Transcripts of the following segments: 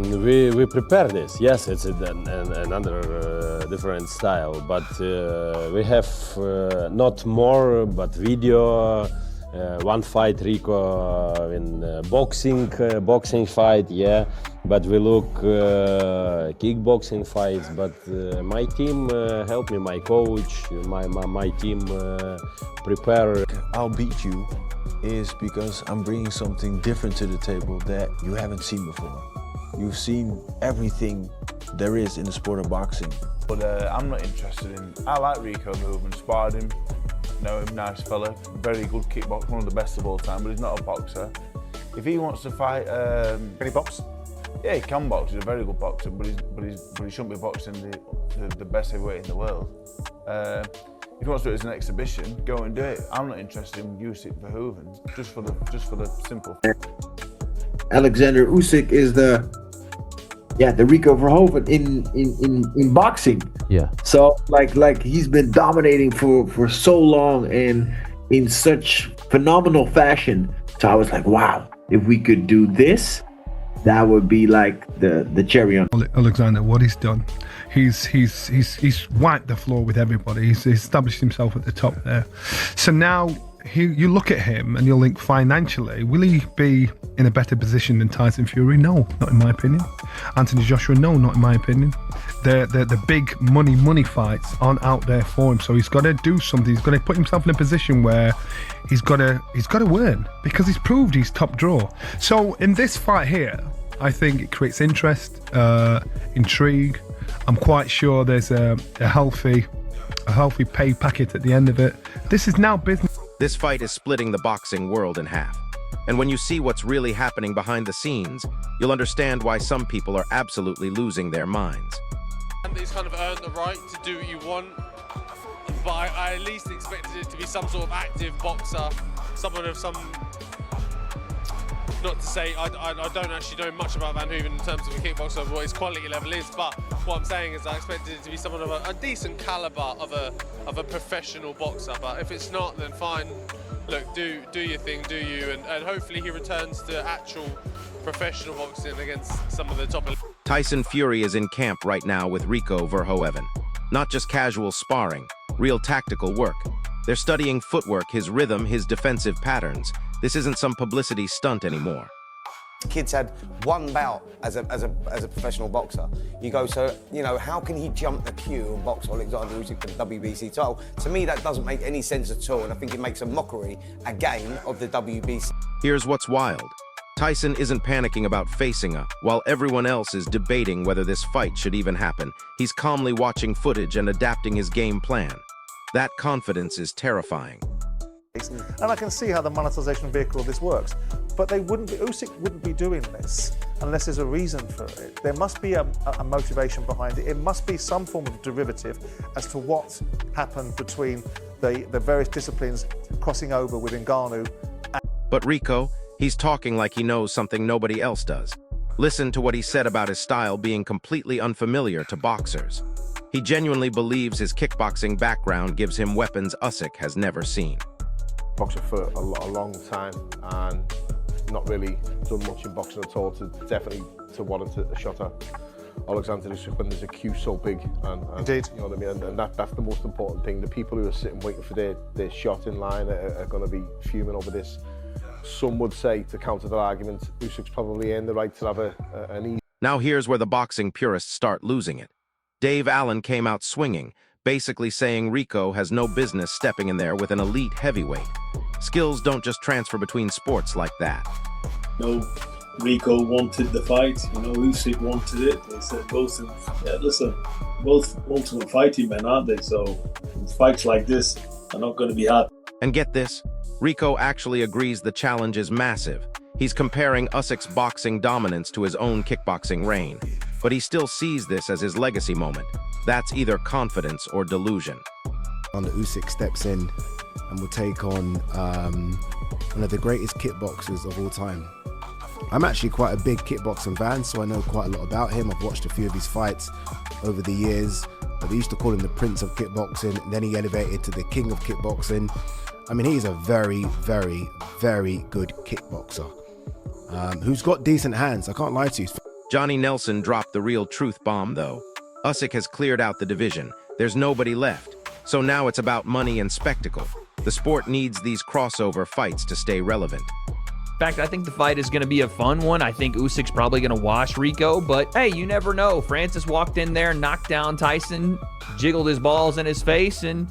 We prepare this. Yes, it's another different style, but we have not more, but video. One fight, Rico in boxing fight, yeah. But we look kickboxing fights. But my team help me, my coach, my team prepare. I'll beat you is because I'm bringing something different to the table that you haven't seen before. You've seen everything there is in the sport of boxing. But I'm not interested in. I like Rico Verhoeven, sparred him. Know him, nice fella, very good kickboxer, one of the best of all time, but he's not a boxer. If he wants to fight, can he box? Yeah, he can box. He's a very good boxer, but he shouldn't be boxing the best heavyweight in the world. If he wants to do it as an exhibition, go and do it. I'm not interested in Usyk Verhoeven, just for the simple. Oleksandr Usyk is the Rico Verhoeven in boxing. Yeah. So like he's been dominating for so long and in such phenomenal fashion. So I was like, wow, if we could do this, that would be like the cherry on. Oleksandr, what he's done, he's wiped the floor with everybody. He's established himself at the top there. So now you look at him and you'll think financially, will he be in a better position than Tyson Fury? No, not in my opinion. Anthony Joshua? No, not in my opinion. The big money fights aren't out there for him, so he's got to do something. He's got to put himself in a position where he's got to win, because he's proved he's top draw. So in this fight here, I think it creates interest, intrigue. I'm quite sure there's a healthy pay packet at the end of it. This is now business. This fight is splitting the boxing world in half. And when you see what's really happening behind the scenes, you'll understand why some people are absolutely losing their minds. And he's kind of earned the right to do what you want, but I at least expected it to be some sort of active boxer, someone of some, not to say, I don't actually know much about Verhoeven in terms of a kickboxer, what his quality level is, but what I'm saying is I expected it to be someone of a decent caliber of a professional boxer, but if it's not, then fine. Look, do your thing, do you, and hopefully he returns to actual professional boxing against some of the top. Tyson Fury is in camp right now with Rico Verhoeven. Not just casual sparring, real tactical work. They're studying footwork, his rhythm, his defensive patterns. This isn't some publicity stunt anymore. Kid's had one bout as a professional boxer. You go, so, you know, how can he jump the queue and box Oleksandr Usyk for the WBC title? To me, that doesn't make any sense at all, and I think it makes a mockery, again, of the WBC. Here's what's wild. Tyson isn't panicking about facing her, while everyone else is debating whether this fight should even happen. He's calmly watching footage and adapting his game plan. That confidence is terrifying. And I can see how the monetization vehicle of this works. But Usyk wouldn't be doing this unless there's a reason for it. There must be a motivation behind it. It must be some form of derivative as to what happened between the various disciplines crossing over with Ngannou. But Rico, he's talking like he knows something nobody else does. Listen to what he said about his style being completely unfamiliar to boxers. He genuinely believes his kickboxing background gives him weapons Usyk has never seen. Boxer for a long time and not really done much in boxing at all to definitely to warrant a shot at Oleksandr Usyk when there's a queue so big. And indeed. You know what I mean? And that's the most important thing. The people who are sitting waiting for their shot in line are going to be fuming over this. Some would say, to counter that argument, Usyk's probably earned the right to have an easy. Now here's where the boxing purists start losing it. Dave Allen came out swinging, basically saying Rico has no business stepping in there with an elite heavyweight. Skills don't just transfer between sports like that. No, Rico wanted the fight, Usyk wanted it. They said both ultimate fighting men, aren't they? So fights like this are not going to be hard. And get this, Rico actually agrees the challenge is massive. He's comparing Usyk's boxing dominance to his own kickboxing reign. But he still sees this as his legacy moment. That's either confidence or delusion. Usyk steps in and will take on one of the greatest kickboxers of all time. I'm actually quite a big kickboxing fan, so I know quite a lot about him. I've watched a few of his fights over the years. They used to call him the Prince of Kickboxing, and then he elevated to the King of Kickboxing. I mean, he's a very, very, very good kickboxer who's got decent hands. I can't lie to you. Johnny Nelson dropped the real truth bomb, though. Usyk has cleared out the division. There's nobody left. So now it's about money and spectacle. The sport needs these crossover fights to stay relevant. In fact, I think the fight is going to be a fun one. I think Usyk's probably going to wash Rico, but hey, you never know. Francis walked in there, knocked down Tyson, jiggled his balls in his face, and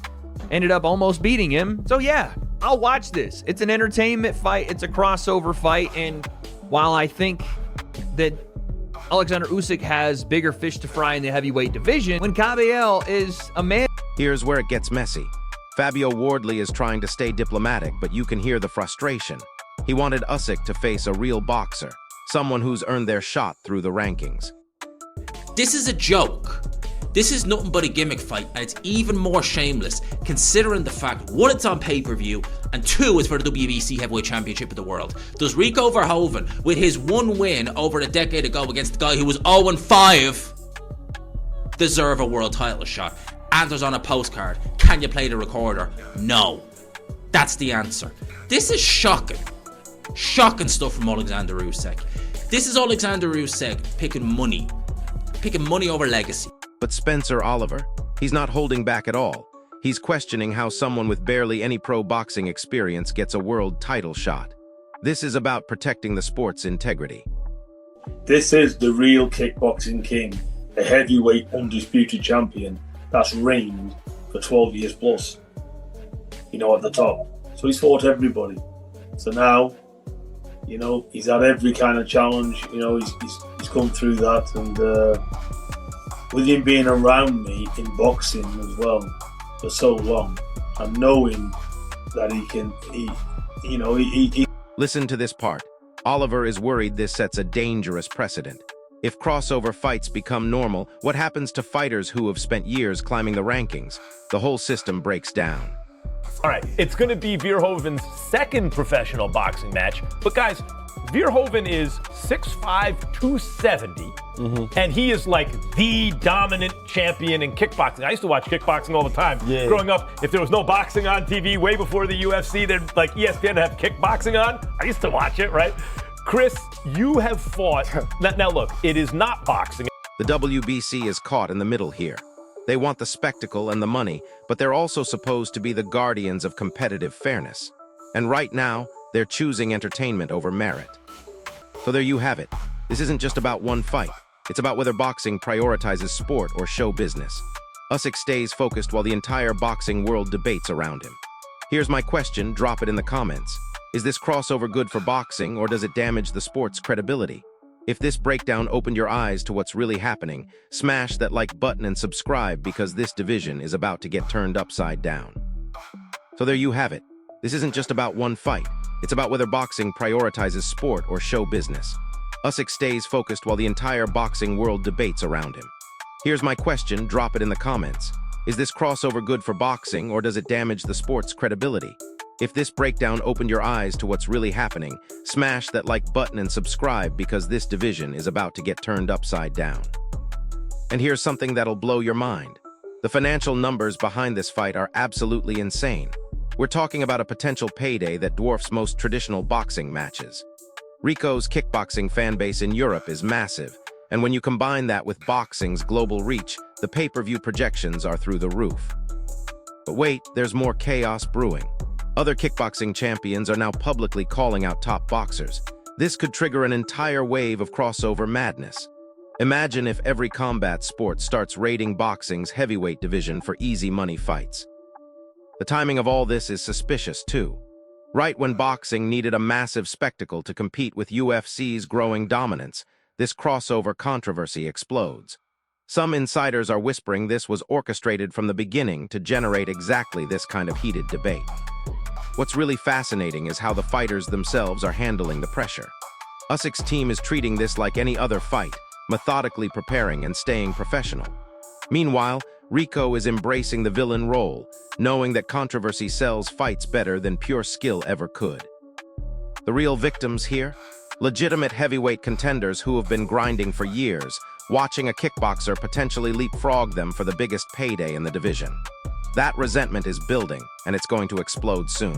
ended up almost beating him. So yeah, I'll watch this. It's an entertainment fight. It's a crossover fight, and while I think that Oleksandr Usyk has bigger fish to fry in the heavyweight division, when Caballel is a man... Here's where it gets messy. Fabio Wardley is trying to stay diplomatic, but you can hear the frustration. He wanted Usyk to face a real boxer, someone who's earned their shot through the rankings. This is a joke. This is nothing but a gimmick fight, and it's even more shameless considering the fact, one, it's on pay-per-view, and two, it's for the WBC Heavyweight Championship of the world. Does Rico Verhoeven, with his one win over a decade ago against the guy who was 0-5, deserve a world title shot? Answers on a postcard. Can you play the recorder? No. That's the answer. This is shocking. Shocking stuff from Oleksandr Usyk. This is Oleksandr Usyk picking money over legacy. But Spencer Oliver, he's not holding back at all. He's questioning how someone with barely any pro boxing experience gets a world title shot. This is about protecting the sport's integrity. This is the real kickboxing king, a heavyweight undisputed champion that's reigned for 12 years plus, at the top. So he's fought everybody. So now, he's had every kind of challenge, he's come through that, and with him being around me in boxing as well for so long, and knowing that he Listen to this part. Oliver is worried this sets a dangerous precedent. If crossover fights become normal, what happens to fighters who have spent years climbing the rankings? The whole system breaks down. All right, it's going to be Verhoeven's second professional boxing match. But guys, Verhoeven is 6'5", 270, and he is like the dominant champion in kickboxing. I used to watch kickboxing all the time. Yeah. Growing up, if there was no boxing on TV way before the UFC, they'd like ESPN to have kickboxing on. I used to watch it, right? Chris, you have fought. Now look, it is not boxing. The WBC is caught in the middle here. They want the spectacle and the money, but they're also supposed to be the guardians of competitive fairness. And right now, they're choosing entertainment over merit. So there you have it. This isn't just about one fight. It's about whether boxing prioritizes sport or show business. Usyk stays focused while the entire boxing world debates around him. Here's my question, drop it in the comments. Is this crossover good for boxing, or does it damage the sport's credibility? If this breakdown opened your eyes to what's really happening, smash that like button and subscribe, because this division is about to get turned upside down. So there you have it. This isn't just about one fight. It's about whether boxing prioritizes sport or show business. Usyk stays focused while the entire boxing world debates around him. Here's my question, drop it in the comments. Is this crossover good for boxing, or does it damage the sport's credibility? If this breakdown opened your eyes to what's really happening, smash that like button and subscribe, because this division is about to get turned upside down. And here's something that'll blow your mind. The financial numbers behind this fight are absolutely insane. We're talking about a potential payday that dwarfs most traditional boxing matches. Rico's kickboxing fanbase in Europe is massive, and when you combine that with boxing's global reach, the pay-per-view projections are through the roof. But wait, there's more chaos brewing. Other kickboxing champions are now publicly calling out top boxers. This could trigger an entire wave of crossover madness. Imagine if every combat sport starts raiding boxing's heavyweight division for easy money fights. The timing of all this is suspicious too. Right when boxing needed a massive spectacle to compete with UFC's growing dominance, this crossover controversy explodes. Some insiders are whispering this was orchestrated from the beginning to generate exactly this kind of heated debate. What's really fascinating is how the fighters themselves are handling the pressure. Usyk's team is treating this like any other fight, methodically preparing and staying professional. Meanwhile, Rico is embracing the villain role, knowing that controversy sells fights better than pure skill ever could. The real victims here? Legitimate heavyweight contenders who have been grinding for years, watching a kickboxer potentially leapfrog them for the biggest payday in the division. That resentment is building, and it's going to explode soon.